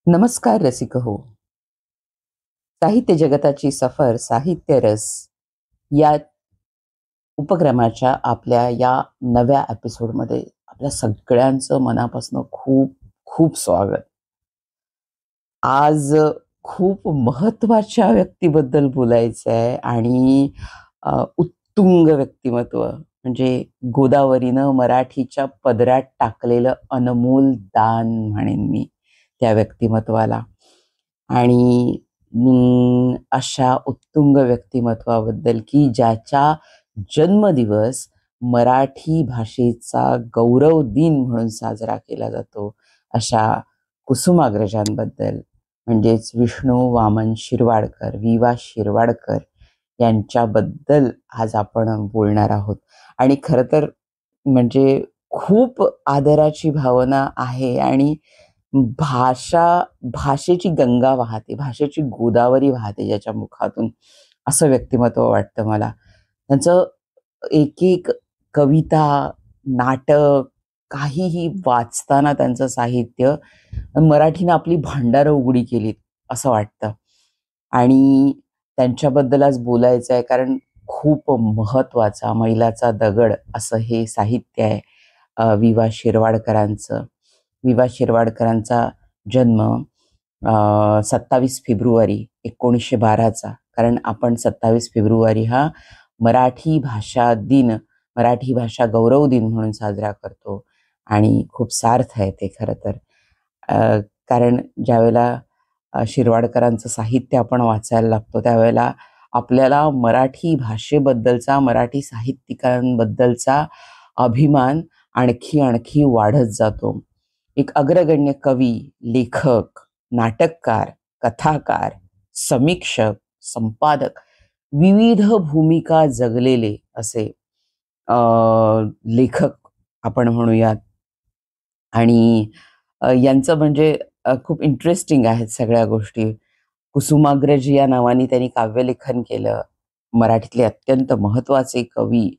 नमस्कार रसिक हो. साहित्य जगताची सफर साहित्य रस या उपक्रमाच्या आपल्या या नव्या एपिसोडमध्ये आपल्या सगळ्यांचं मनापासून खूप खूप स्वागत. आज खूप महत्वाच्या व्यक्तीबद्दल बोलायचं आहे आणि उत्तुंग व्यक्तिमत्व म्हणजे गोदावरीनं मराठीच्या पदरात टाकलेलं अनमोल दान म्हणेन मी त्या व्यक्तिमत्वाला. आणि अशा उत्तुंग व्यक्तिमत्वाबद्दल की ज्याचा जन्मदिवस मराठी भाषेचा गौरव दिन म्हणून साजरा केला जातो, अशा कुसुमाग्रजांबद्दल म्हणजेच विष्णू वामन शिरवाडकर, वि. वा. शिरवाडकर यांच्याबद्दल आज आपण बोलणार आहोत. आणि खरं तर म्हणजे खूप आदराची भावना आहे आणि भाषेची गंगा वाहते, भाषेची गोदावरी वाहते ज्याच्या मुखातून, असं व्यक्तिमत्व वाटतं मला. त्यांचं एक एक कविता, नाटक, काहीही वाचताना त्यांचं साहित्य मराठीनं आपली भांडारं उघडी केलीत असं वाटतं. आणि त्यांच्याबद्दल आज बोलायचं आहे कारण खूप महत्वाचा मैलाचा दगड असं हे साहित्य आहे वि. वा. शिरवाडकरांचं. वि. वा. शिरवाडकरांचा जन्म 27 फेब्रुवारी 1912चा. कारण आपण 27 फेब्रुवारी हा मराठी भाषा दिन, मराठी भाषा गौरव दिन म्हणून साजरा करतो. आणि खूप सार्थ आहे ते खरं तर. कारण ज्यावेळेला शिरवाडकरांचं साहित्य आपण वाचायला लागतो त्यावेळेला आपल्याला मराठी भाषेबद्दलचा, मराठी साहित्यिकांबद्दलचा अभिमान आणखी आणखी वाढत जातो. एक अग्रगण्य कवी, लेखक, नाटककार, कथाकार, समीक्षक, संपादक, विविध भूमिका जगलेले असे लेखक आपण म्हणूयात. आणि यांचं म्हणजे खूप इंटरेस्टिंग आहेत सगळ्या गोष्टी. कुसुमाग्रज या नावाने त्यांनी काव्यलेखन केलं. मराठीतले अत्यंत महत्वाचे कवी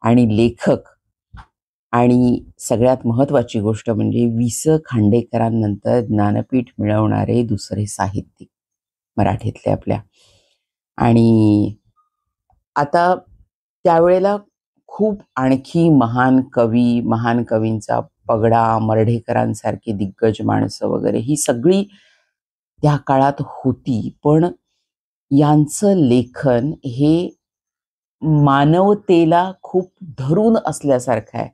आणि लेखक. आणि सगळ्यात महत्वाची गोष्ट म्हणजे वि. स. खांडेकरांनंतर ज्ञानपीठ मिळवणारे दुसरे साहित्यिक मराठीतले आपल्या. आणि आता त्यावेळेला खूप आणखी महान कवी, महान कवींचा पगडा, मर्ढेकरांसारखी दिग्गज माणसं वगैरे ही सगळी त्या काळात होती. पण यांचं लेखन हे मानवतेला खूप धरून असल्यासारखं आहे.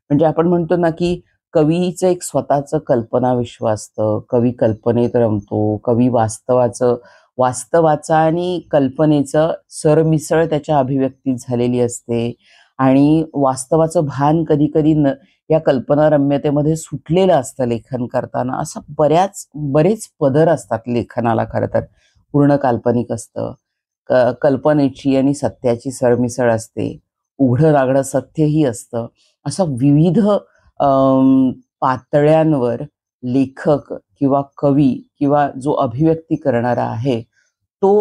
म्हणजे आपण म्हणतो ना की कवीचं एक स्वतःचं कल्पना विश्व असतं, कवी कल्पनेत रमतो, कवी वास्तवाचा आणि कल्पनेचं सरमिसळ त्याच्या अभिव्यक्तीत झालेली असते. आणि वास्तवाचं भान कधी कधी या कल्पनारम्यतेमध्ये सुटलेलं असतं लेखन करताना. असं बरेच पदर असतात लेखनाला. खरं तर पूर्ण काल्पनिक असतं, कल्पनेची आणि सत्याची सरमिसळ असते, उघडं रागडं सत्यही असतं. अशा विविध पातळ्यांवर लेखक किंवा कवी किंवा जो अभिव्यक्ती करणारा आहे तो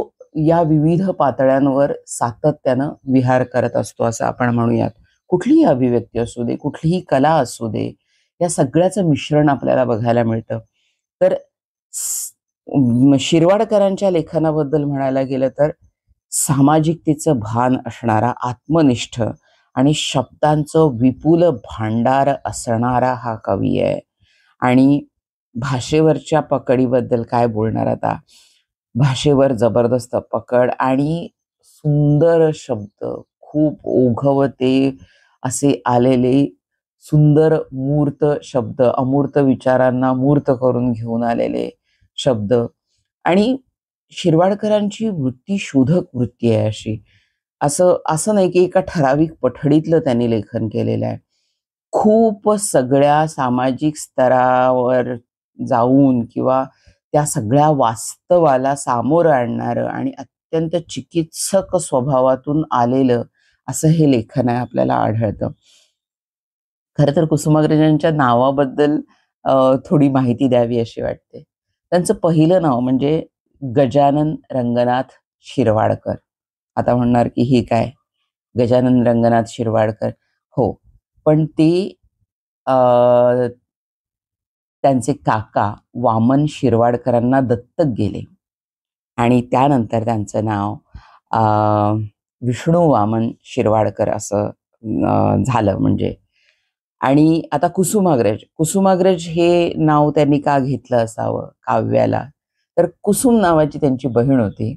या विविध पातळ्यांवर सातत्यानं विहार करत असतो असं आपण म्हणूयात. कुठलीही अभिव्यक्ती असू दे, कुठलीही कला असू दे, या सगळ्याचं मिश्रण आपल्याला बघायला मिळतं. तर शिरवाडकरांच्या लेखनाबद्दल म्हणायला गेलं तर सामाजिकतेचं भान असणारा, आत्मनिष्ठ आणि शब्दांचं विपुल भांडार असणारा हा कवी आहे. आणि भाषेवरच्या पकडीबद्दल काय बोलणार आता. भाषेवर जबरदस्त पकड आणि सुंदर शब्द, खूप ओघवते असे आलेले सुंदर मूर्त शब्द, अमूर्त विचारांना मूर्त करून घेऊन आलेले शब्द. आणि शिरवाडकरांची वृत्ती शोधक वृत्ती आहे अशी. असं असं नाही की एका ठराविक पठडीतलं त्यांनी लेखन केलेलं आहे. खूप सगळ्या सामाजिक स्तरावर जाऊन किंवा त्या सगळ्या वास्तवाला सामोरं आणणारं आणि अत्यंत चिकित्सक स्वभावातून आलेलं असं हे लेखन आहे, आपल्याला आढळतं. खरं तर कुसुमाग्रजांच्या नावाबद्दल थोडी माहिती द्यावी अशी वाटते. त्यांचं पहिलं नाव म्हणजे गजानन रंगनाथ शिरवाडकर. आता म्हणणार की हे काय, गजानन रंगनाथ शिरवाडकर? हो, पण ते अ, त्यांचे काका वामन शिरवाडकरांना दत्तक गेले आणि त्यानंतर त्यांचं नाव विष्णू वामन शिरवाडकर असं झालं म्हणजे. आणि आता कुसुमाग्रज हे नाव त्यांनी का घेतलं असावं काव्याला, तर कुसुम नावाची त्यांची बहीण होती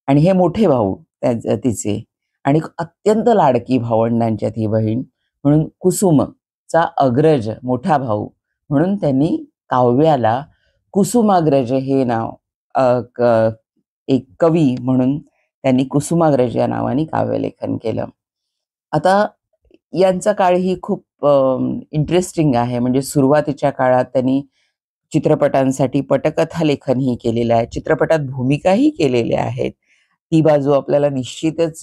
आणि हे मोठे भाऊ तिचे, आणि अत्यंत लाडकी भावंडांच्यात ही बहीण, म्हणून कुसुमचा अग्रज मोठा भाऊ म्हणून त्यांनी काव्याला कुसुमाग्रज हे नाव एक कवी म्हणून त्यांनी कुसुमाग्रज या नावाने काव्यलेखन केलं. आता यांचा काळही खूप इंटरेस्टिंग आहे. म्हणजे सुरुवातीच्या काळात त्यांनी चित्रपटांसाठी पटकथा लेखनही केलेलं आहे, चित्रपटात भूमिकाही केलेल्या आहेत. ती बाजू आपल्याला निश्चितच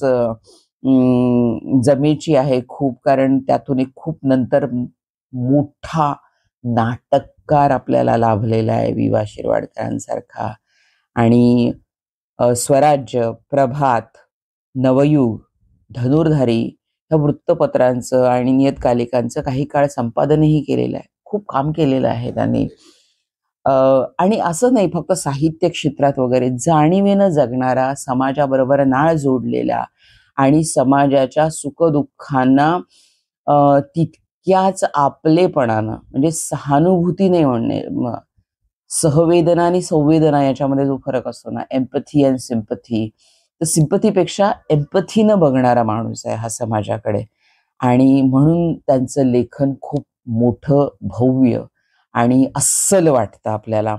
जमेची आहे खूप, कारण त्यातून एक खूप नंतर मोठा नाटककार आपल्याला लाभलेला आहे वि वा शिरवाडकरांसारखा. आणि स्वराज्य, प्रभात, नवयुग, धनुर्धारी ह्या वृत्तपत्रांचं आणि नियतकालिकांचं काही काळ संपादनही केलेलं आहे. खूप काम केलेलं आहे त्यांनी. आणि असं नाही फक्त साहित्य क्षेत्रात वगैरे, जाणीवेनं जगणारा, समाजाबरोबर नाळ जोडलेला आणि समाजाच्या सुखदुःखांना तितक्याच आपलेपणानं, म्हणजे सहानुभूती नाही म्हणणे, सहवेदना आणि संवेदना याच्यामध्ये जो फरक असतो ना, एम्पथी अँड सिम्पथी, तर सिम्पथीपेक्षा एम्पथीनं बघणारा माणूस आहे हा समाजाकडे. आणि म्हणून त्यांचं लेखन खूप मोठं, भव्य आणि अस्सल वाटतं आपल्याला.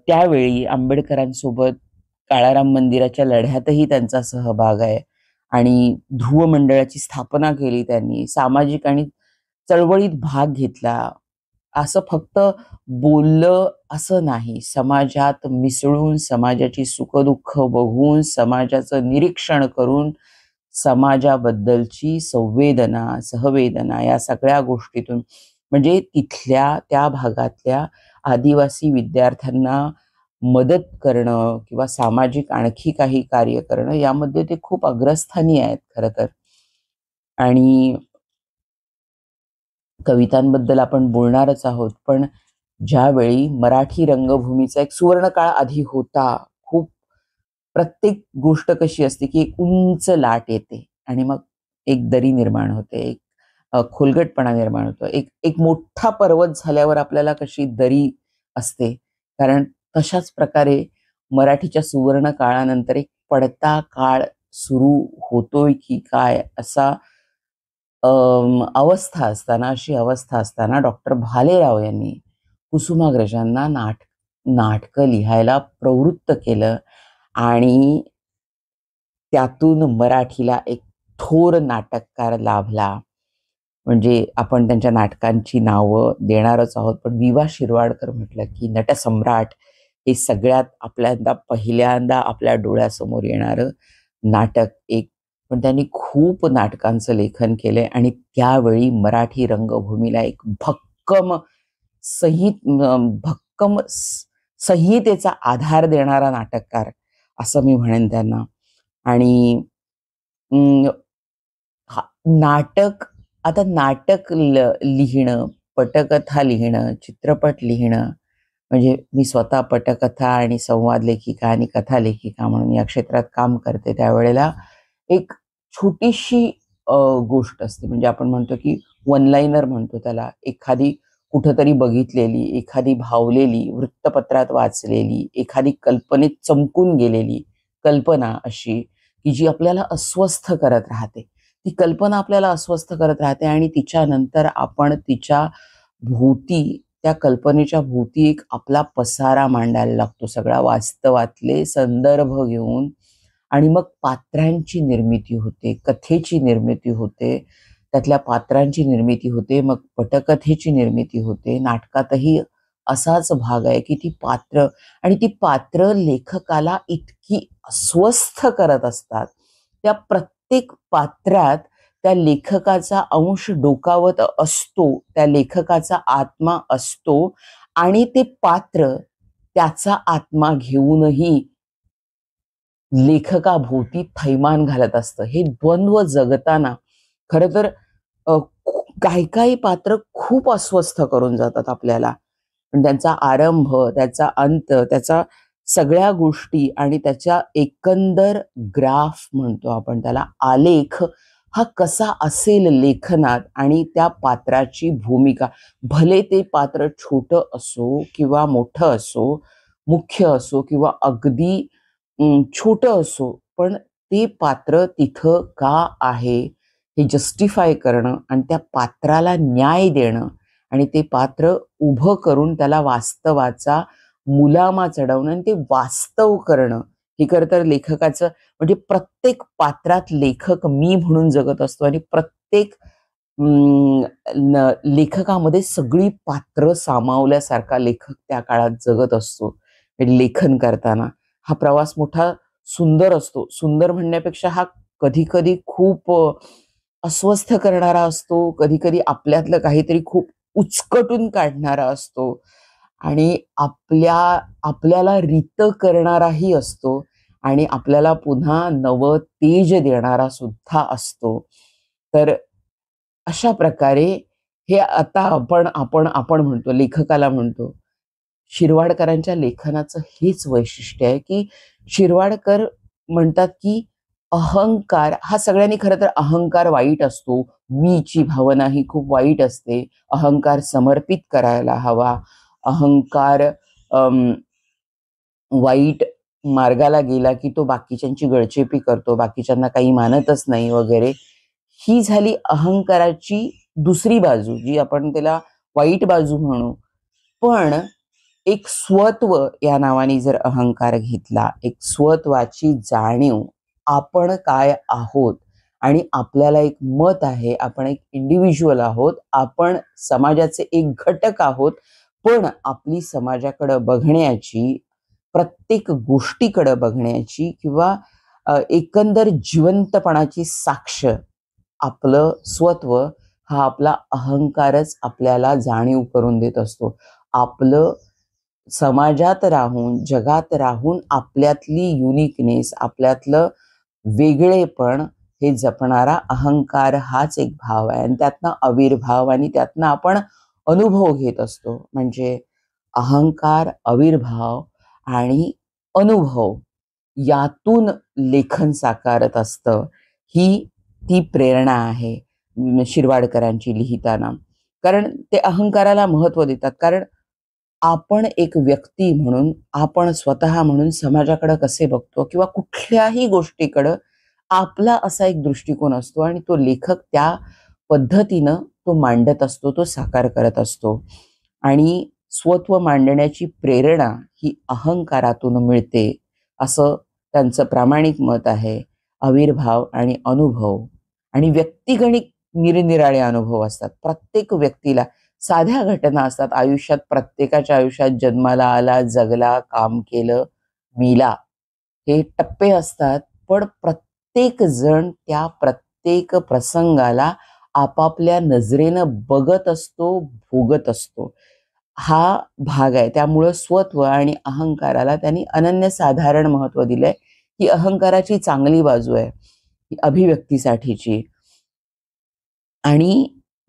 त्यावेळी आंबेडकरांसोबत काळाराम मंदिराच्या लढ्यातही त्यांचा सहभाग आहे आणि ध्रुव मंडळाची स्थापना केली त्यांनी, सामाजिक आणि चळवळीत भाग घेतला. असं फक्त बोललं असं नाही, समाजात मिसळून, समाजाची सुखदुःख बघून, समाजाचं निरीक्षण करून, समाजाबद्दलची संवेदना, सहवेदना या सगळ्या गोष्टीतून, म्हणजे तिथल्या त्या भागातल्या आदिवासी विद्यार्थ्यांना मदत करणं किंवा सामाजिक आणखी काही कार्य करणं यामध्ये ते खूप अग्रस्थानी आहेत खरं तर. आणि कवितांबद्दल आपण बोलणारच आहोत, पण ज्यावेळी मराठी रंगभूमीचा एक सुवर्णकाळ आधी होता, खूप प्रत्येक गोष्ट कशी असते की एक उंच लाट येते आणि मग एक दरी निर्माण होते, एक खोलगटपणा निर्माण होतो, एक एक मोठा पर्वत झाल्यावर आपल्याला कशी दरी असते, कारण तशाच प्रकारे मराठीच्या सुवर्ण काळानंतर एक पडता काळ सुरू होतोय की काय असा अशी अवस्था असताना डॉक्टर भालेराव यांनी कुसुमाग्रजांना नाटकं लिहायला प्रवृत्त केलं आणि त्यातून मराठीला एक थोर नाटककार लाभला. म्हणजे आपण त्यांच्या नाटकांची नावं देणारच आहोत, पण वि वा शिरवाडकर म्हटलं की नटसम्राट हे सगळ्यात पहिल्यांदा आपल्या डोळ्यासमोर येणारं नाटक एक. पण त्यांनी खूप नाटकांचं लेखन केलंय आणि त्यावेळी मराठी रंगभूमीला एक भक्कम संहितेचा आधार देणारा नाटककार असं मी म्हणेन त्यांना. आणि नाटक लिहिणं, पटकथा लिहिणं, चित्रपट लिहिणं, म्हणजे मी स्वतः पटकथा आणि संवाद लेखिका आणि कथा लेखिका म्हणून या क्षेत्रात काम करते, त्यावेळेला एक छोटीशी गोष्ट असते, म्हणजे आपण म्हणतो की वन लाईनर म्हणतो त्याला, एखादी कुठंतरी बघितलेली, एखादी भावलेली, वृत्तपत्रात वाचलेली, एखादी कल्पनेत चमकून गेलेली कल्पना अशी की जी आपल्याला अस्वस्थ करत राहते. ती कल्पना आपल्याला अस्वस्थ करत राहते आणि तिच्यानंतर आपण तिच्या भोवती, त्या कल्पनेच्या भोवती एक आपला पसारा मांडायला लागतो, सगळा वास्तवातले संदर्भ घेऊन. आणि मग पात्रांची निर्मिती होते, कथेची निर्मिती होते, त्यातल्या पात्रांची निर्मिती होते, मग पटकथेची निर्मिती होते. नाटकातही असाच भाग आहे की ती पात्र लेखकाला इतकी अस्वस्थ करत असतात, त्या प्रत्येक पात्रात त्या लेखकाचा अंश डोकावत असतो, त्या लेखकाचा आत्मा असतो आणि ते पात्र त्याचा आत्मा घेऊनही लेखकाभोवती थैमान घालत असतं. हे द्वंद्व जगताना खरं तर काही काही पात्र खूप अस्वस्थ करून जातात आपल्याला. पण त्यांचा आरंभ, त्याचा अंत, त्याचा सगळ्या गोष्टी आणि त्याच्या एकंदर ग्राफ म्हणतो आपण त्याला, आलेख हा कसा असेल लेखनात, आणि त्या पात्राची भूमिका, भले ते पात्र छोटं असो किंवा मोठं असो, मुख्य असो किंवा अगदी छोटं असो, पण ते पात्र तिथं का आहे हे जस्टिफाय करणं आणि त्या पात्राला न्याय देणं आणि ते पात्र उभं करून त्याला वास्तवाचा मुलामा चढवणं आणि ते वास्तव करणं, हे खरं तर लेखकाचं, म्हणजे प्रत्येक पात्रात लेखक मी म्हणून जगत असतो आणि प्रत्येक लेखकामध्ये सगळी पात्र सामावल्यासारखा लेखक त्या काळात जगत असतो. लेखन करताना हा प्रवास मोठा सुंदर असतो. सुंदर म्हणण्यापेक्षा हा कधी कधी खूप अस्वस्थ करणारा असतो, कधी कधी आपल्यातलं काहीतरी खूप उचकटून काढणारा असतो आणि आपल्याला रित करणाराही असतो आणि आपल्याला पुन्हा नवं तेज देणारा सुद्धा असतो. तर अशा प्रकारे हे आता आपण म्हणतो, लेखकाला म्हणतो. शिरवाडकरांच्या लेखनाचं हेच वैशिष्ट्य आहे, की शिरवाडकर म्हणतात, की अहंकार हा सगळ्यांनी, खरं तर अहंकार वाईट असतो. मीची भावना ही खूप वाईट असते. अहंकार समर्पित करायला हवा. अहंकार अम, वाईट मार्गाला गेला की तो बाकीच्यांची गळचेपी करतो, बाकीच्यांना काही मानतच नाही वगैरे. ही झाली अहंकाराची दुसरी बाजू, जी आपण त्याला वाईट बाजू म्हणू. पण एक स्वत्व या नावाने जर अहंकार घेतला, एक स्वत्वाची जाणीव, आपण काय आहोत आणि आपल्याला एक मत आहे, आपण एक इंडिव्हिज्युअल आहोत, आपण समाजाचे एक घटक आहोत, पण आपली समाजाकडे बघण्याची, प्रत्येक गोष्टीकडे बघण्याची किंवा एकंदर जिवंतपणाची साक्ष आपलं स्वत्व, हा आपला अहंकारच आपल्याला जाणीव करून देत असतो. आपलं समाजात राहून, जगात राहून आपल्यातली युनिकनेस, आपल्यातलं वेगळेपण हे जपणारा अहंकार हाच एक भाव आहे आणि त्यातनं आविर्भाव आणि त्यातनं आपण अनुभव घेत असतो. म्हणजे अहंकार, आविर्भाव आणि अनुभव यातून लेखन साकारत असतं. ही ती प्रेरणा आहे शिरवाडकरांची लिहिताना. कारण ते अहंकाराला महत्व देतात. कारण आपण एक व्यक्ती म्हणून, आपण स्वतः म्हणून समाजाकडे कसे बघतो किंवा कुठल्याही गोष्टीकडं आपला असा एक दृष्टिकोन असतो आणि तो लेखक त्या पद्धतीनं तो मांडत असतो, तो साकार करत असतो. आणि स्वत्व मांडण्याची प्रेरणा ही अहंकारातून मिळते, असं त्यांचं प्रामाणिक मत आहे. आविर्भाव आणि अनुभव आणि व्यक्तिगणिक निरनिराळे अनुभव असतात प्रत्येक व्यक्तीला. साध्या घटना असतात आयुष्यात, प्रत्येकाच्या आयुष्यात, जन्माला आला, जगला, काम केलं, मेला, हे टप्पे असतात. पण प्रत्येक जण त्या प्रत्येक प्रसंगाला आपापल्या नजरेनं बघत असतो, भोगत असतो. हा भाग आहे. त्यामुळं स्वत्व आणि अहंकाराला त्यांनी अनन्यसाधारण महत्व दिलंय. ही अहंकाराची चांगली बाजू आहे, ही अभिव्यक्तीसाठीची. आणि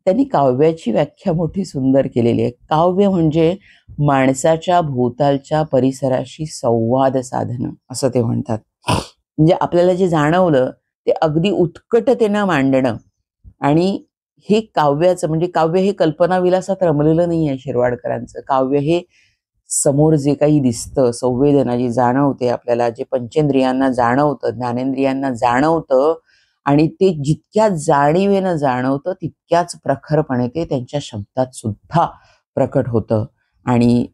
त्यांनी काव्याची व्याख्या मोठी सुंदर केलेली आहे. काव्य म्हणजे माणसाच्या भोवतालच्या परिसराशी संवाद साधणं, असं ते म्हणतात. म्हणजे आपल्याला जे जाणवलं ते अगदी उत्कटतेनं मांडणं. आणि हे काव्याचं, म्हणजे काव्य हे कल्पनाविलासात रमलेलं नाही आहे शिरवाडकरांचं. काव्य हे समोर जे काही दिसतं, संवेदना जी जाणवते आपल्याला, जे पंचेंद्रियांना जाणवतं, ज्ञानेंद्रियांना जाणवतं, आणि ते जितक्या जाणीवेनं जाणवतं तितक्याच प्रखरपणे ते त्यांच्या शब्दात सुद्धा प्रकट होतं. आणि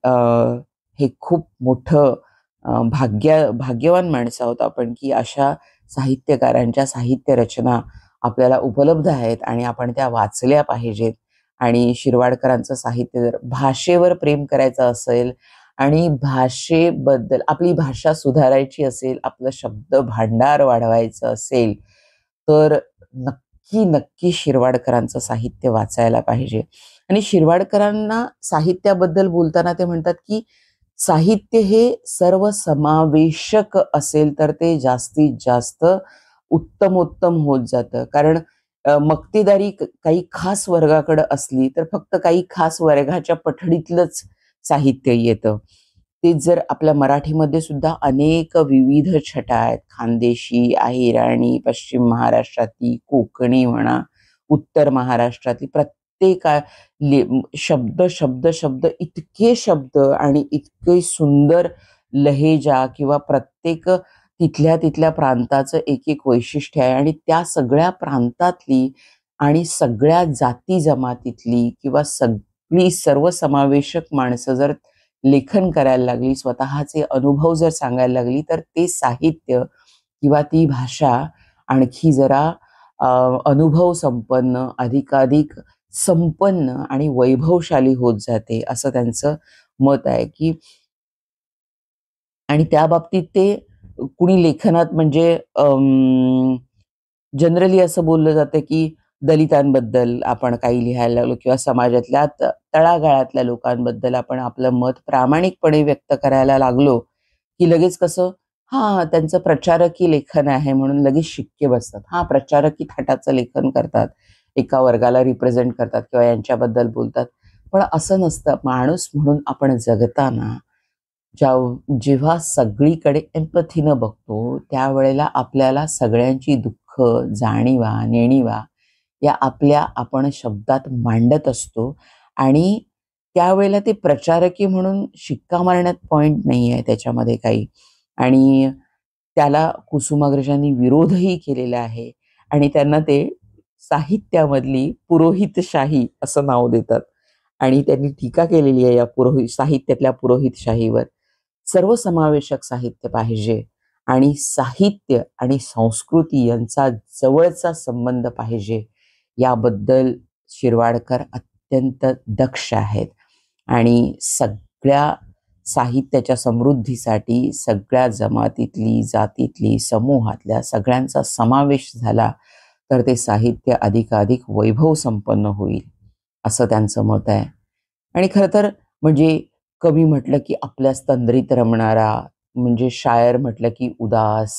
हे खूप मोठं भाग्यवान माणसं आहोत आपण, की अशा साहित्यकारांच्या साहित्य रचना आपल्याला उपलब्ध आहेत आणि आपण त्या वाचल्या पाहिजेत. आणि शिरवाडकरांचं साहित्य, जर भाषेवर प्रेम करायचं असेल आणि भाषेबद्दल, आपली भाषा सुधारायची असेल, आपलं शब्द भांडार वाढवायचं असेल, तर नक्की नक्की शिरवाडकरांचं साहित्य वाचायला पाहिजे. आणि शिरवाडकरांना साहित्याबद्दल बोलताना ते म्हणतात, की साहित्य हे सर्वसमावेशक असेल तर ते जास्तीत जास्त उत्तमोत्तम होत जातं. कारण मक्तेदारी काही खास वर्गाकडे असली तर फक्त काही खास वर्गाच्या पठडीतलंच साहित्य येतं. तेच जर आपल्या मराठीमध्ये सुद्धा अनेक विविध छटा आहेत. खानदेशी, अहिराणी, पश्चिम महाराष्ट्रातली, कोकणी म्हणा, उत्तर महाराष्ट्रातली प्रत्येक शब्द शब्द शब्द इतके शब्द आणि इतके सुंदर लहेजा किंवा प्रत्येक तिथल्या तिथल्या प्रांताचं एक एक वैशिष्ट्य आहे आणि त्या सगळ्या प्रांतातली आणि सगळ्या जाती जमातीतली किंवा सगळी सर्वसमावेशक माणसं जर लेखन करायला लागली, स्वतःचे अनुभव जर सांगायला लागली, तर ते साहित्य किंवा ती भाषा आणखी जरा अनुभव संपन्न, अधिकाधिक संपन्न आणि वैभवशाली होत जाते, असं त्यांचं मत आहे. की आणि त्या बाबतीत ते कुणी लेखनात म्हणजे जनरली असं बोललं जातं की दलितांबद्दल आपण काही लिहायला लागलो किंवा समाजातल्या तळागाळातल्या लोकांबद्दल आपण आपलं मत प्रामाणिकपणे व्यक्त करायला लागलो, की लगेच कसं हां, त्यांचं प्रचारकी लेखन आहे म्हणून लगेच शिक्के बसतात. हां, प्रचारकी थाटाचं लेखन करतात, एका वर्गाला रिप्रेझेंट करतात किंवा यांच्याबद्दल बोलतात. पण असं नसतं. माणूस म्हणून आपण जगताना जेव्हा सगळीकडे एम्पथीनं बघतो, त्यावेळेला आपल्याला सगळ्यांची दुःख, जाणीवा, नेणीवा या आपण शब्दात मांडत असतो आणि त्यावेळेला ते प्रचारकी म्हणून शिक्का मारण्यात पॉइंट नाही आहे त्याच्यामध्ये काही. आणि त्याला कुसुमाग्रजांनी विरोधही केलेला आहे आणि त्यांना ते साहित्यामधली पुरोहितशाही असं नाव देतात आणि त्यांनी टीका केलेली आहे या साहित्यातल्या पुरोहितशाहीवर. सर्वसमावेशक साहित्य पाहिजे आणि साहित्य आणि संस्कृती यांचा जवळचा संबंध पाहिजे, याबद्दल शिरवाडकर अत्यंत दक्ष आहेत. आणि सगळ्या साहित्याच्या समृद्धीसाठी सगळ्या जमातीतली, जातीतली, समूहातल्या सगळ्यांचा समावेश झाला तर ते साहित्य अधिकाधिक वैभव संपन्न होईल, असं त्यांचं मत आहे. आणि खरं तर म्हणजे कवी म्हटलं की आपल्याच तंद्रीत रमणारा, म्हणजे शायर म्हटलं की उदास,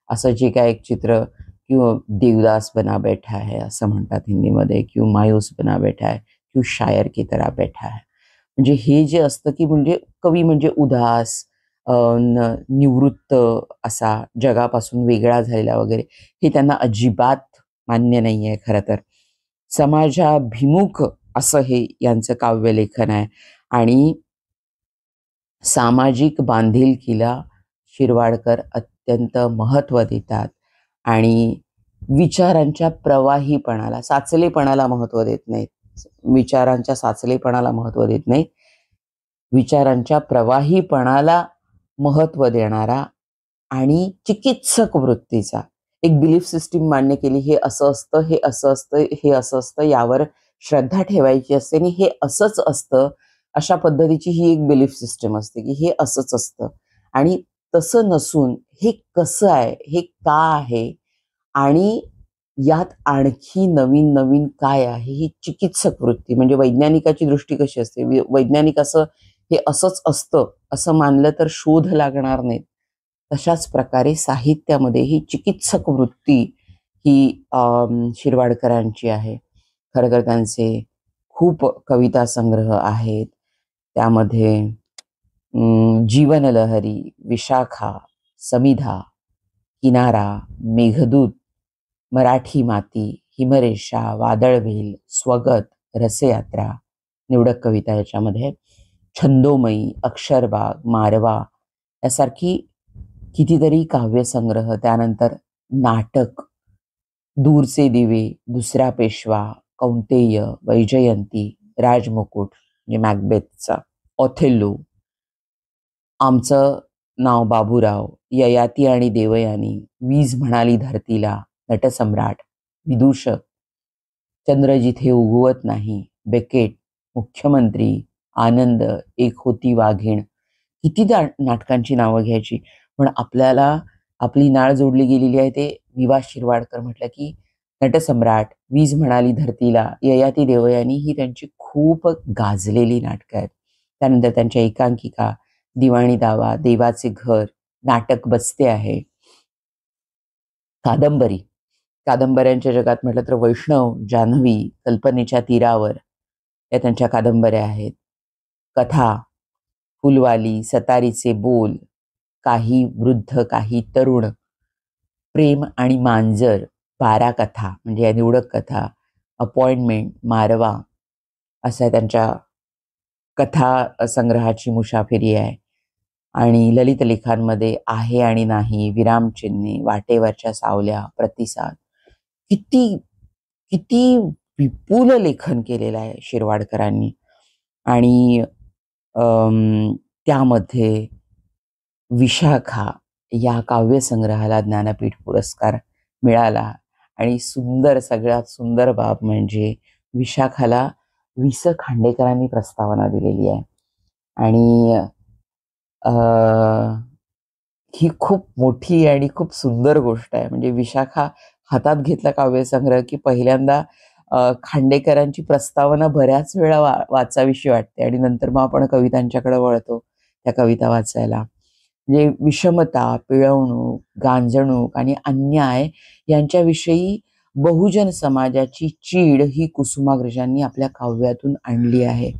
असं जे काय एक चित्र किंवा देवदास बना बैठा है असं म्हणतात हिंदीमध्ये, किंवा मायूस बना बैठा है, किंवा शायर की तरह बैठा है. म्हणजे हे जे असतं की म्हणजे कवी म्हणजे उदास, निवृत्त असा, जगापासून वेगळा झालेला वगैरे, हे त्यांना अजिबात मान्य नाही आहे. खरं तर समाजाभिमुख असं हे यांचं काव्यलेखन आहे आणि सामाजिक बांधिलकीला शिरवाडकर अत्यंत महत्त्व देतात आणि विचारांच्या प्रवाहीपणाला, साचलेपणाला महत्त्व देत नाहीत. विचारांच्या साचलेपणाला महत्त्व देत नाहीत. विचारांच्या प्रवाहीपणाला महत्त्व देणारा आणि चिकित्सक वृत्तीचा एक बिलीफ सिस्टीम मान्य केली. हे असं असतं, हे असं असतं, हे असं असतं, यावर श्रद्धा ठेवायची असते आणि हे असंच असतं, अशा पद्धतीची ही एक बिलीफ सिस्टम असते की हे असंच असतं. आणि तसं नसून हे कसं आहे, हे का आहे आणि यात आणखी नवीन नवीन काय आहे, ही चिकित्सक वृत्ती. म्हणजे वैज्ञानिकाची दृष्टी कशी असते, वैज्ञानिक असं हे असंच असतं असं मानलं तर शोध लागणार नाहीत. तशाच प्रकारे साहित्यामध्ये ही चिकित्सक वृत्ती ही शिरवाडकरांची आहे. खरं तर त्यांचे खूप कविता संग्रह आहेत. त्यामध्ये जीवनलहरी, विशाखा, समिधा, किनारा, मेघदूत, मराठी माती, हिमरेषा, वादळवेल, स्वगत, रसयात्रा, निवडक कविता याच्यामध्ये, छंदोमयी, अक्षरबाग, मारवा यासारखी कितीतरी काव्यसंग्रह. त्यानंतर नाटक, दूरचे दिवे, दुसरा पेशवा, कौंतेय, वैजयंती, राजमुकुट म्हणजे मॅकबेथचा, ऑथेल्लो, आमचं नाव बाबूराव, ययाती आणि देवयानी, वीज म्हणाली धरतीला, नटसम्राट, विदूषक, चंद्र जिथे उगवत नाही, बेकेट, मुख्यमंत्री, आनंद, एक होती वाघीण. किती नाटकांची नावं घ्यायची, पण आपल्याला आपली नाळ जोडली गेलेली आहे ते वि. शिरवाडकर म्हटलं की नटसम्राट, वीज म्हणाली धरतीला, ययाती देवयानी ही त्यांची खूप गाजलेली नाटकं आहेत. त्यानंतर त्यांच्या एकांकिका, दिवाणी दावा, देवाचे घर, नाटक बसते आहे, कादंबरी, कादंबऱ्यांच्या जगात म्हटलं तर वैष्णव, जान्हवी, कल्पनेच्या तीरावर या त्यांच्या कादंबऱ्या आहेत. कथा, फुलवाली, सतारीचे बोल, काही वृद्ध काही तरुण, प्रेम आणि मांजर, 12 कथा म्हणजे या निवडक कथा, अपॉइंटमेंट, मारवा असा त्यांच्या कथा संग्रहाची मुसाफिरी आहे. आणि ललित लेखांमध्ये आहे आणि नाही, विरामचिन्हे, वाटेवरच्या सावल्या, प्रतिसाद, किती किती विपुल लेखन केलेलं आहे शिरवाडकरांनी. आणि त्यामध्ये विशाखा या काव्यसंग्रहाला ज्ञानपीठ पुरस्कार मिळाला. आणि सगळ्यात सुंदर बाब म्हणजे विशाखाला वि.स. खांडेकरांनी प्रस्तावना दिलेली आहे. आणि ही खूप मोठी आणि खूप सुंदर गोष्ट आहे. म्हणजे विशाखा हातात घेतला काव्यसंग्रह की पहिल्यांदा खांडेकरांची प्रस्तावना बऱ्याच वेळा वाचावीशी वाटते आणि नंतर मग आपण कवितांच्याकडे वळतो त्या कविता वाचायला. म्हणजे विषमता, पिळवणूक, गांजणूक आणि अन्याय यांच्याविषयी बहुजन समाजाची चीड ही कुसुमाग्रजांनी आपल्या काव्यातून आणली आहे.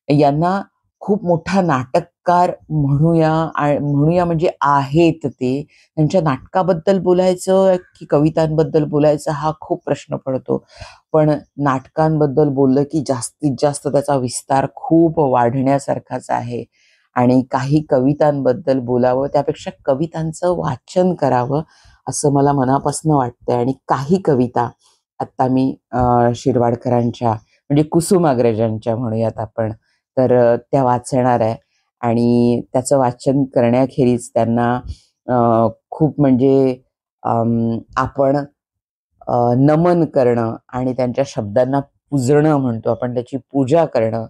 यांना खूप मोठा नाटककार म्हणूया म्हणजे आहेत ते. त्यांच्या नाटकाबद्दल बोलायचं की कवितांबद्दल बोलायचं हा खूप प्रश्न पडतो. पण नाटकांबद्दल बोललं की जास्तीत जास्त त्याचा विस्तार खूप वाढण्यासारखाच आहे. आणि काही कवितांबद्दल बोलावं त्यापेक्षा कवितांचं वाचन करावं असं मला मनापासून वाटतंय. आणि काही कविता आत्ता मी शिरवाडकरांच्या म्हणजे कुसुमाग्रजांच्या म्हणूयात आपण तर त्या वाचणार आहे. आणि त्याचं वाचन करण्याखेरीज त्यांना खूप म्हणजे आपण नमन करणं आणि त्यांच्या शब्दांना पूजणं म्हणतो आपण, त्याची पूजा करणं,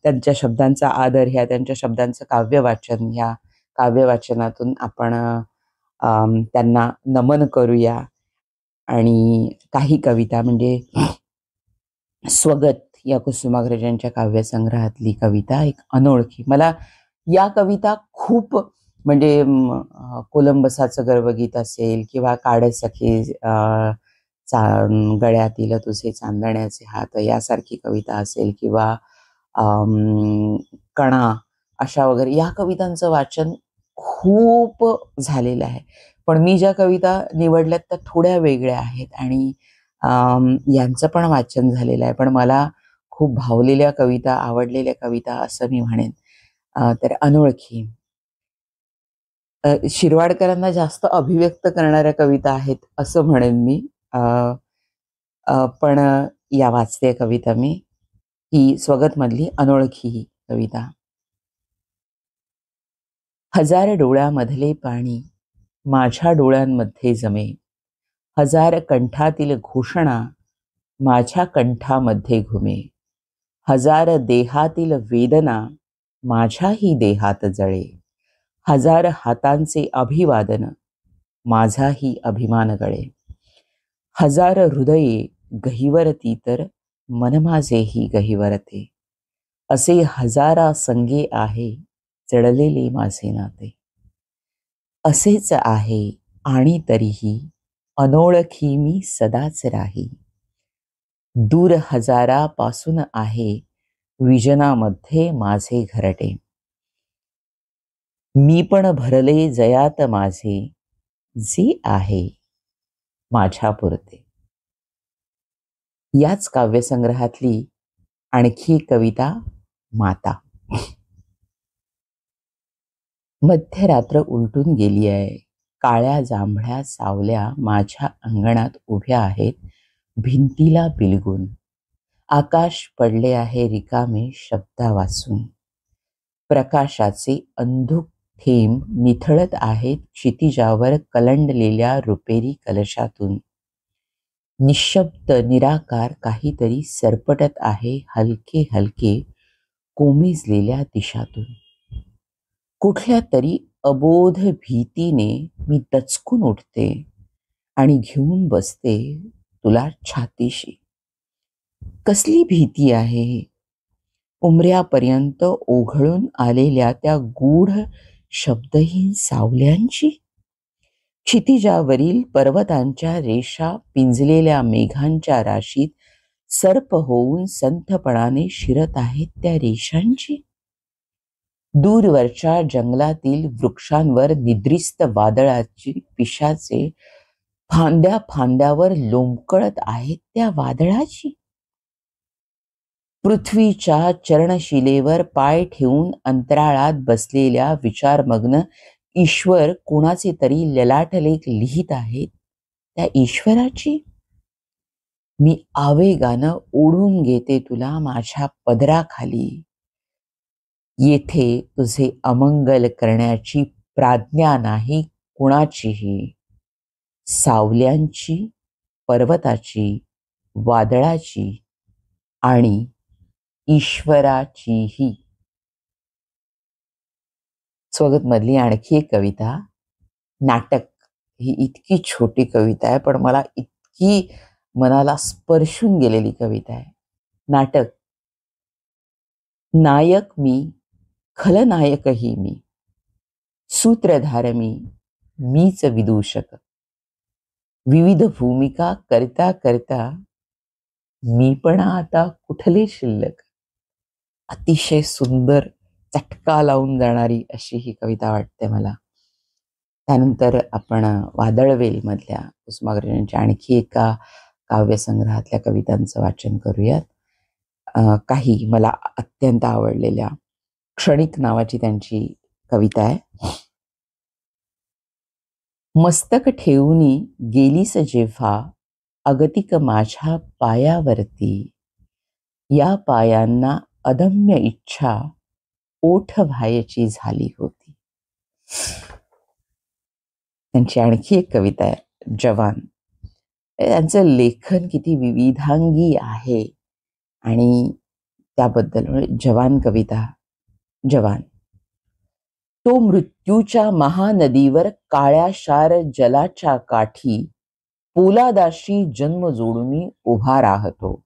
त्यांच्या शब्दांचा आदर, ह्या त्यांच्या शब्दांचं काव्यवाचन, ह्या काव्यवाचनातून आपण त्यांना नमन करूया. आणि काही कविता म्हणजे स्वगत या कुसुमाग्रजांच्या काव्यसंग्रहातली कविता एक अनोळखी. मला या कविता खूप म्हणजे कोलंबसाचं गर्वगीत असेल किंवा काळसखे गळ्यातील तुझे चांदण्याचे हात यासारखी कविता असेल किंवा कणा अशा वगैरे या कवितांचं वाचन खूप झालेलं आहे. पण मी ज्या कविता निवडल्यात त्या थोड्या वेगळ्या आहेत आणि यांचं पण वाचन झालेलं आहे. पण मला खूप भावलेल्या कविता, आवडलेल्या कविता असं मी म्हणेन. तर अनोळखी शिरवाडकरांना जास्त अभिव्यक्त करणाऱ्या कविता आहेत असं म्हणेन मी. पण या वाचते कविता मी. ही स्वगतमधली अनोळखी ही कविता. हजार डोळ्यामधले पाणी माझ्या डोळ्यांमध्ये जमे, हजार कंठातील घोषणा माझ्या कंठामध्ये घुमे, हजार देहातील वेदना माझ्याही देहात जळे, हजार हातांचे अभिवादन माझाही अभिमान गळे, हजार हृदये गहिवरती तर मन माझेही गहिवरते, असे हजारा संगे आहे चढलेले माझे नाते. असेच आहे आणि तरीही अनोळखी मी सदाच राही, दूर हजारापासून आहे विजनामध्ये माझे घरटे, मी पण भरले जयात माझे जे आहे माझ्या पुरते. याच काव्यसंग्रहातली आणखी कविता माता. मध्यरात्र उलटून गेली आहे, काळ्या जांभळ्या सावल्या माझ्या अंगणात उभ्या आहेत भिंतीला बिलगून, आकाश पडले आहे रिकामे शब्दा वाचून, प्रकाशाचे अंधुक थेंब निथळत आहेत क्षितिजावर कलंडलेल्या रुपेरी कलशातून, निशब्द निराकार काहीतरी सरपटत आहे हलके हलके कोमेजलेल्या दिशातून. कुठल्या तरी अबोध भीतीने मी दचकून उठते आणि घेऊन बसते तुला छातीशी. कसली भीती आहे? उमऱ्यापर्यंत ओघळून आलेल्या त्या गूढ शब्दहीन सावल्यांची, क्षितिजावरील पर्वतांच्या रेषा पिंजलेल्या मेघांच्या राशीत सर्प होऊन संथपणाने शिरत आहेत त्या रेषांची. दूरवरच्या जंगलातील वृक्षांवर निद्रिस्त वादळाची पिशाचे फांद्या फांद्यावर लोंबकळत आहेत त्या वादळाची. पृथ्वीच्या चरणशिलेवर पाय ठेवून अंतराळात बसलेल्या विचारमग्न ईश्वर कोणाचे तरी ललाटलेख लिहित आहेत त्या ईश्वराची. मी आवेगानं ओढून घेते तुला माझ्या पदराखाली. येथे तुझे अमंगल करण्याची प्राज्ञा नाही कुणाचीही. सावल्यांची, पर्वताची, वादळाची आणि ईश्वराचीही. स्वगत मधली आणखी एक कविता, नाटक. ही इतकी छोटी कविता आहे पण मला इतकी मनाला स्पर्शून गेलेली कविता आहे. नाटक. नायक मी, खलनायकही मी, सूत्रधार मीच विदूषक. विविध भूमिका करता करता मी पण आता कुठले शिल्लक. अतिशय सुंदर, चटका लावून जाणारी अशी ही कविता वाटते मला. त्यानंतर आपण वादळवेल मधल्या कुसुमाग्रजांच्या आणखी एका काव्यसंग्रहातल्या कवितांचं वाचन करूयात. काही मला अत्यंत आवडलेल्या. क्षणिक नावाची त्यांची कविता आहे. मस्तक ठेवूनी गेलीस जेव्हा अगतिक माझ्या पायावरती, या पायांना अदम्य इच्छा ओठ व्हायची झाली होती. त्यांची आणखी एक कविता आहे, जवान. त्यांचं लेखन किती विविधांगी आहे आणि त्याबद्दल जवान कविता. जवान. तो मृत्यूच्या महानदीवर काळ्याशार जलाच्या काठी पोलादाशी जन्म जोडून उभा राहतो.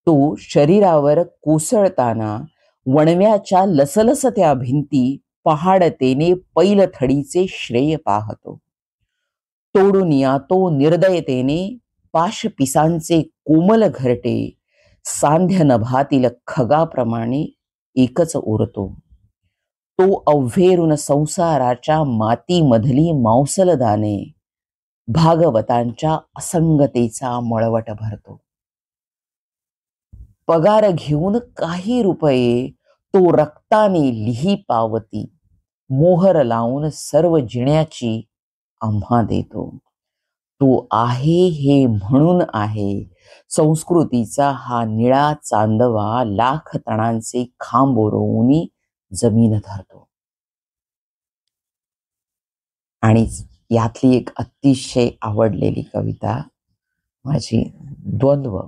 तो शरीरावर कोसळताना वणव्याच्या लसलसत्या भिंती पहाडतेने पैलथडीचे श्रेय पाहतो. तोडून या तो निर्दयतेने पाशपिसांचे कोमल घरटे सांध्य नभातील खगाप्रमाणे एकच उरतो. तो अव्हेरून संसाराच्या मातीमधली मांसलदाने भागवतांच्या असंगतेचा मळवट भरतो. पगार घेऊन काही रुपये तो रक्ताने लिही पावती मोहर लावून सर्व जिण्याची आम्हा देतो. तो आहे हे म्हणून आहे. संस्कृतीचा हा निळा चांदवा लाख तणांचे खांब रोवून जमीन धरतो. आणि यातली एक अतिशय आवडलेली कविता माझी, द्वंद्व.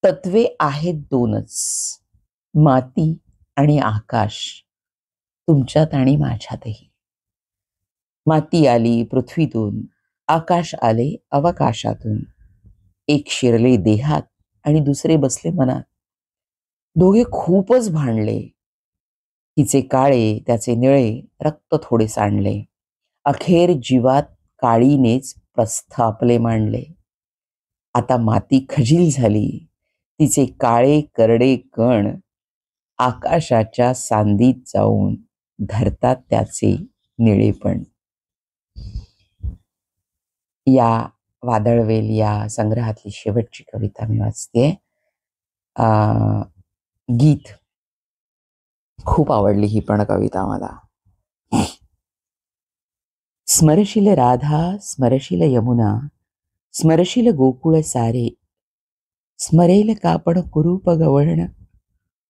तत्वे आहेत दोनच, माती आणि आकाश, तुमच्यात आणि माझ्यातही. माती आली पृथ्वीतून, आकाश आले अवकाशातून. एक शिरले देहात आणि दुसरे बसले मनात. दोघे खूपच भांडले. हिचे काळे त्याचे निळे रक्त थोडे सांडले. अखेर जीवात काळीनेच प्रस्थ आपले मांडले. आता माती खजील झाली, तिचे काळे करडे कण आकाशाच्या सांदीत जाऊन धरतात त्याचे निळेपण. या वादळवेल या संग्रहातली शेवटची कविता मी वाचते. गीत. खूप आवडली ही पण कविता मला. स्मरशील राधा, स्मरशील यमुना, स्मरशील गोकुळ सारे. स्मरेल कापण कुरूप गवळण,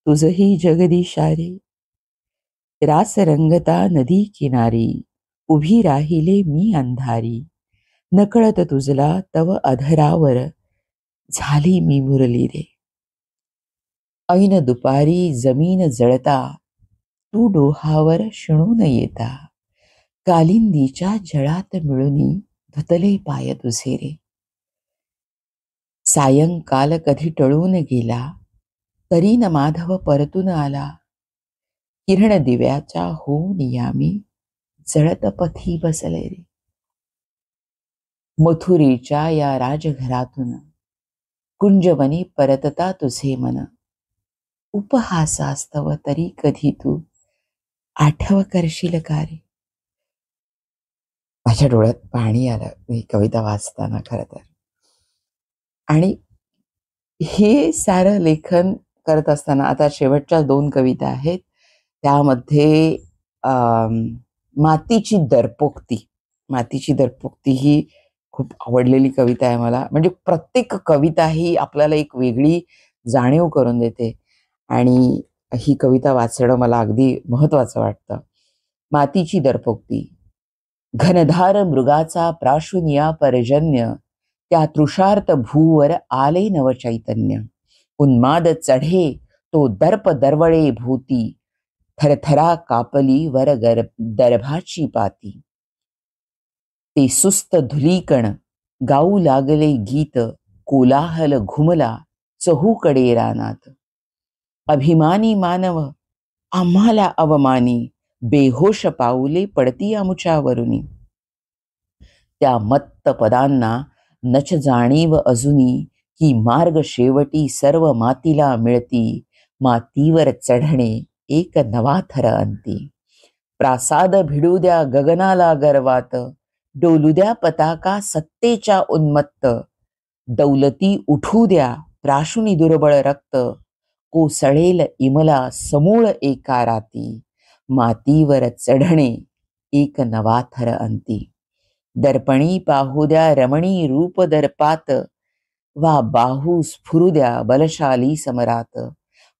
तुझही जगदीशारे. रास रंगता नदी किनारी, उभी राहिले मी अंधारी. नकळत तुझला तव अधरावर, झाली मी मुरली रे. ऐन दुपारी जमीन जळता, तू डोहावर शिणून येता. कालिंदीच्या जळात मिळूनी धुतले पाय तुझे रे. सायंकाल कधी टळून गेला, तरी न माधव परतून आला. किरण दिव्याच्या होऊन यामी, जळत पथी बसले रे. मथुरेच्या या राजघरातून कुंजवनी परतता तुझे मन, उपहासास्तव तरी कधी तू आठव करशील का रे. माझ्या डोळ्यात पाणी आलं ही कविता वाचताना खरं तर. आणि हे सारं लेखन करत असताना आता शेवटच्या 2 कविता आहेत. त्यामध्ये मातीची दरपोक्ती. मातीची दरपोक्ती ही खूप आवडलेली कविता आहे मला. म्हणजे प्रत्येक कविता ही आपल्याला एक वेगळी जाणीव करून देते आणि ही कविता वाचणं मला अगदी महत्वाचं वाटतं. मातीची दरपोक्ती. घनधार मृगाचा प्राशुनिया पर्जन्य, त्या तृषार्त भूवर आले नवचैतन्य. उन्माद चढे तो दर्प दरवळे भूती, थरथरा कापली वर दर्भाची पाती. ते सुस्त धुलीकण गाऊ लागले गीत, कोलाहल घुमला चहूकडे रानात. अभिमानी मानव आम्हाला अवमानी, बेहोश पाऊले पडती आमुच्यावरुनी. त्या मत्त पदांना नच जाणीव अजुनी, की मार्ग शेवटी सर्व मातीला मिळती. मातीवर चढणे एक नवा थर अंती. प्रासाद भिडू द्या गगनाला गर्वात, डोलू द्या पताका सत्तेच्या उन्मत्त. दौलती उठू द्या प्राशुनी दुर्बळ रक्त, कोसळेल इमला समूळ एका राती. मातीवर चढणे एक नवा थर अंती. दर्पणी पाहू द्या रमणी रूप दर्पात, वा बाहू स्फुरू द्या बलशाली समरात.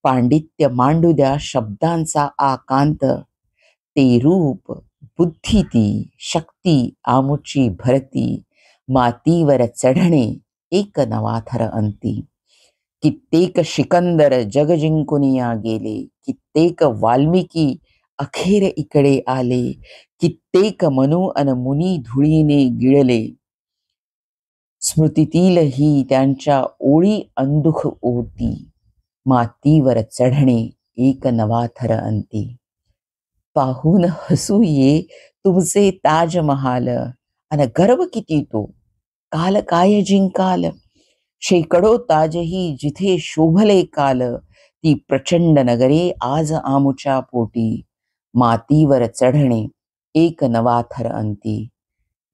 पांडित्य मांडू द्या शब्दांचा आकांत, ते रूप बुद्धी ती शक्ती आमुची भरती. मातीवर चढणे एक नवा थर अंती. कित्येक शिकंदर जग जिंकुनिया गेले, कित्येक वाल्मिकी अखेर इकडे आले. कित्येक मनु अन मुनी धुळीने गिळले, स्मृतीतील ही त्यांच्या ओळी अंदुख ओती. मातीवर चढणे एक नवा थर अंती. पाहून हसू ये तुमचे ताजमहाल, अन गर्व किती तो काल काय जिंकाल. शेकडो ताजही जिथे शोभले काल, ती प्रचंड नगरे आज आमुच्या पोटी. मातीवर चढणे एक नवा थर अंती.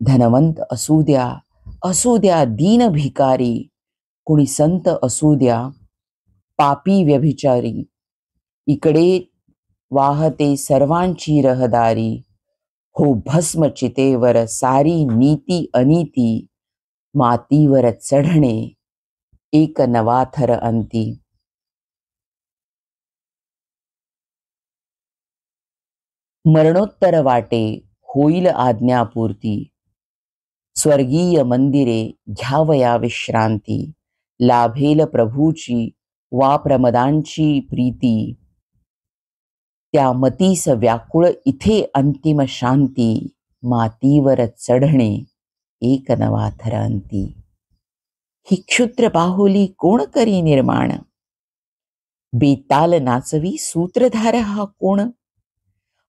धनवंत असू द्या दीन भिकारी, कुणी संत असू द्या पापी व्यभिचारी. इकडे वाहते सर्वांची रहदारी, हो भस्म चितेवर सारी नीती अनीती. मातीवर चढणे एक नवा थर अंती. मरणोत्तर वाटे होईल आज्ञापूर्ती, स्वर्गीय मंदिरे घ्यावया विश्रांती. लाभेल प्रभूची वा प्रमदांची प्रीती, त्या मतीस व्याकुळ इथे अंतिम शांती. मातीवर चढणे एक नवा थर अंती. ही क्षुद्र बाहुली कोण करी निर्माण, बेताल नाचवी सूत्रधार हा कोण.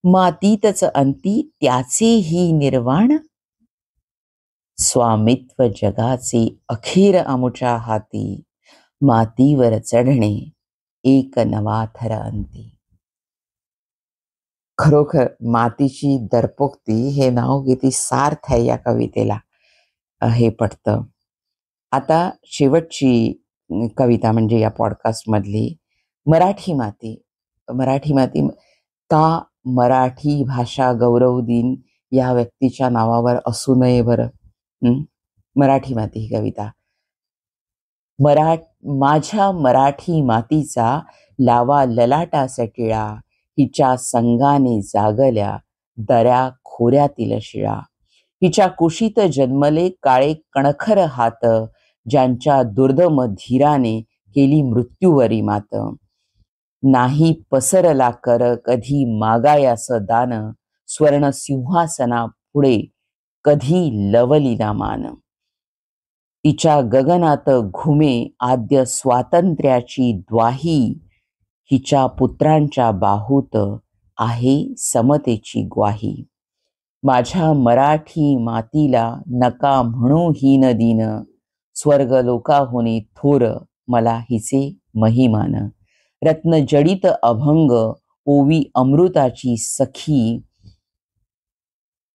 मातीतच अंती त्याचे ही निर्वाण, स्वामित्व जगाचे अखेर आमुच्या हाती. मातीवर चढणे एक नवा थर अंती. खरोखर मातीची दरपोक्ती हे नाव किती सार्थ आहे या कवितेला हे पटतं. आता शेवटची कविता म्हणजे या पॉडकास्ट मधली मराठी माती. मराठी माती का मराठी भाषा गौरव दिन या व्यक्तीच्या नावावर असू नये बरं. मराठी माती ही कविता. माझ्या मराठी मातीचा लावा ललाटास टिळा, हिच्या संगाने जागल्या दऱ्या खोऱ्यातील शिळा. हिच्या कुशीत जन्मले काळे कणखर हात, ज्यांच्या दुर्दम धीराने केली मृत्यूवरी मात. नाही पसरला कर कधी मागायास दान, स्वर्ण सिंहासना पुढे कधी लवली ना मान. तिच्या गगनात घुमे आद्य स्वातंत्र्याची द्वाही, हिच्या पुत्रांच्या बाहूत आहे समतेची ग्वाही. माझ्या मराठी मातीला नका म्हणू हीन दीन, स्वर्ग लोकाहुनी थोर मला हिचे महिमान. रत्न जडित अभंग ओवी अमृताची सखी.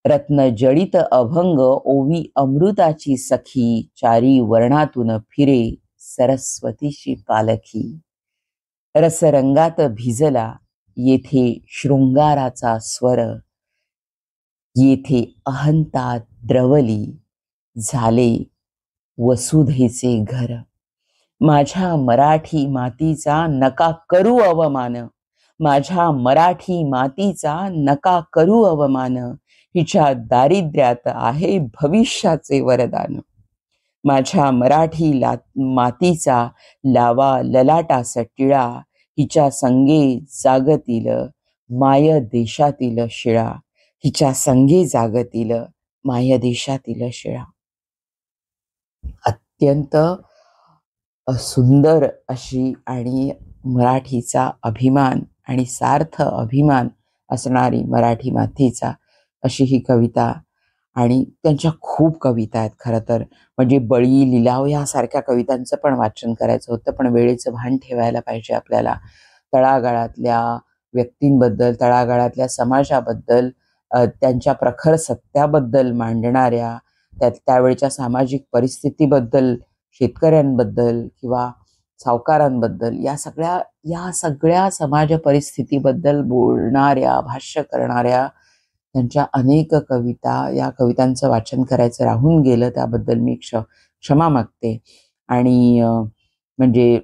रत्न जडित अभंग ओवी अमृताची सखी. चारी वर्णातून फिरे सरस्वतीची पालखी. रसरंगात भिजला येथे शृंगाराचा स्वर. येथे अहंता द्रवली झाले वसुधेचे घर. माझ्या मराठी मातीचा नका करू अवमान. माझ्या मराठी मातीचा नका करू अवमान. हिच्या दारिद्र्यात आहे भविष्याचे वरदान. माझ्या मराठी मातीचा लावा ललाटास टिळा. हिच्या संगे जागतील माय देशातील शिळा. हिच्या संगे जागतील माय देशातील शिळा. अत्यंत सुंदर अशी आणि मराठीचा अभिमान आणि सार्थ अभिमान असणारी मराठी मातीचा अशी ही कविता. आणि त्यांच्या खूप कविता आहेत खरं तर. म्हणजे बळी लिलाव यासारख्या कवितांचं पण वाचन करायचं होतं, पण वेळेचं भान ठेवायला पाहिजे आपल्याला. तळागाळातल्या व्यक्तींबद्दल, तळागाळातल्या समाजाबद्दल, त्यांच्या प्रखर सत्याबद्दल मांडणाऱ्या, त्यावेळच्या सामाजिक परिस्थितीबद्दल, शेतकऱ्यांबद्दल किंवा सावकारांबद्दल या सगळ्या समाज परिस्थितीबद्दल बोलणाऱ्या, भाष्य करणाऱ्या त्यांच्या अनेक कविता, या कवितांचं वाचन करायचं राहून गेलं, त्याबद्दल मी क्षमा मागते. आणि म्हणजे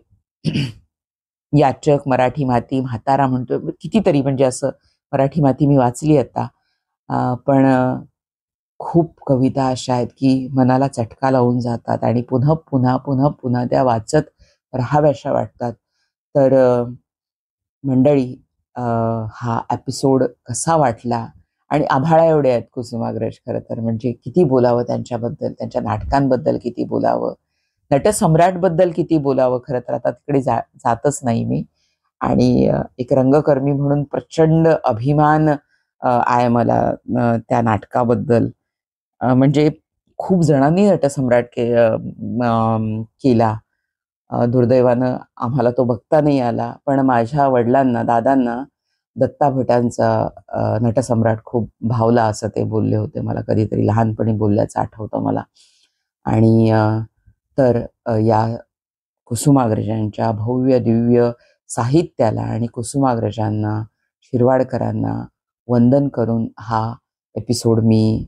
याचक, मराठी माती, म्हातारा म्हणतो, कितीतरी म्हणजे असं मराठी माती मी वाचली आता. पण खूप कविता अशा आहेत की मनाला चटका लावून जातात आणि पुन्हा पुन्हा पुन्हा पुन्हा त्या वाचत राहाव्याशा वाटतात. तर मंडळी, हा एपिसोड कसा वाटला? आणि आभाळा एवढे आहेत कुसुमाग्रज खरं तर. म्हणजे किती बोलावं त्यांच्याबद्दल, त्यांच्या नाटकांबद्दल किती बोलावं, नटसम्राटबद्दल किती बोलावं. खरं तर आता तिकडे जातच नाही मी. आणि एक रंगकर्मी म्हणून प्रचंड अभिमान आहे मला त्या नाटकाबद्दल. म्हणजे खूप जणांनी नटसम्राट केला. दुर्दैवानं आम्हाला तो बघता नाही आला. पण माझ्या वडिलांना, दादांना दत्ता भटांचा नटसम्राट खूप भावला असं ते बोलले होते मला. कधीतरी लहानपणी बोलल्याचं आठवतं मला. आणि तर या कुसुमाग्रजांच्या भव्य दिव्य साहित्याला आणि कुसुमाग्रजांना, शिरवाडकरांना वंदन करून हा एपिसोड मी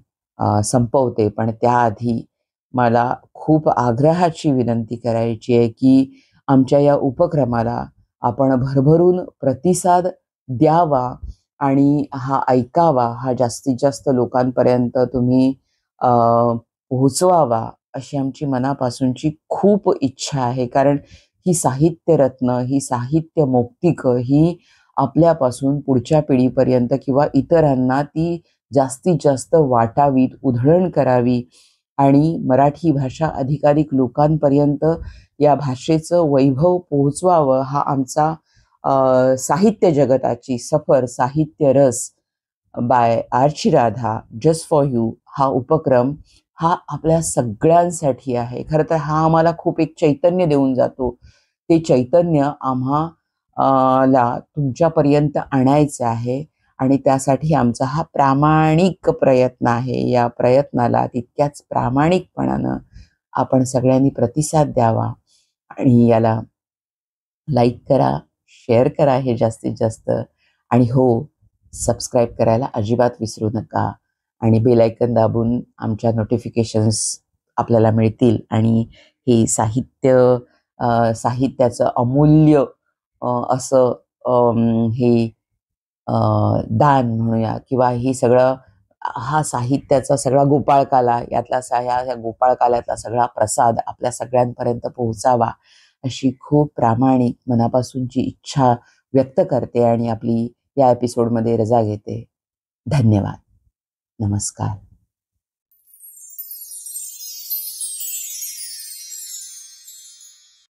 संपवते. पण त्याआधी मला खूप आग्रहाची विनंती करायची आहे की आमच्या या उपक्रमाला आपण भरभरून प्रतिसाद द्यावा आणि हा ऐकावा, हा जास्तीत जास्त लोकांपर्यंत तुम्ही पोहोचवावा, अशी आमची मनापासूनची खूप इच्छा आहे. कारण ही साहित्यरत्न, ही साहित्य मौक्तिक ही आपल्यापासून पुढच्या पिढीपर्यंत किंवा इतरांना ती जास्तीत जास्त वाटावीत, उधळण करावी आणि मराठी भाषा अधिकाधिक लोकांपर्यंत या भाषेचं वैभव पोहोचवावं, हा आमचा साहित्य जगताची सफर, साहित्य रस by Archi Radha, just for you हा उपक्रम हा आपल्या सगळ्यांसाठी आहे. खरं तर हा आम्हाला खूप एक चैतन्य देऊन जातो. ते चैतन्य आम्हाला तुमच्यापर्यंत आणायचं आहे आणि त्यासाठी आमचा हा प्रामाणिक प्रयत्न आहे. या प्रयत्नाला तितक्याच प्रामाणिकपणानं आपण सगळ्यांनी प्रतिसाद द्यावा आणि याला लाईक करा, शेअर करा हे जास्तीत जास्त. आणि हो, सबस्क्राईब करायला अजिबात विसरू नका. आणि बेल आयकन दाबून आमच्या नोटिफिकेशन्स आपल्याला मिळतील. आणि हे साहित्याचं अमूल्य असं हे दान म्हणूया किंवा ही सगळं हा साहित्याचा सगळा गोपाळकाला यातला ह्या गोपाळकाल्यातला सगळा प्रसाद आपल्या सगळ्यांपर्यंत पोहोचावा, अशी खूप प्रामाणिक मनापासूनची इच्छा व्यक्त करते आणि आपली या एपिसोडमध्ये रजा घेते. धन्यवाद. नमस्कार.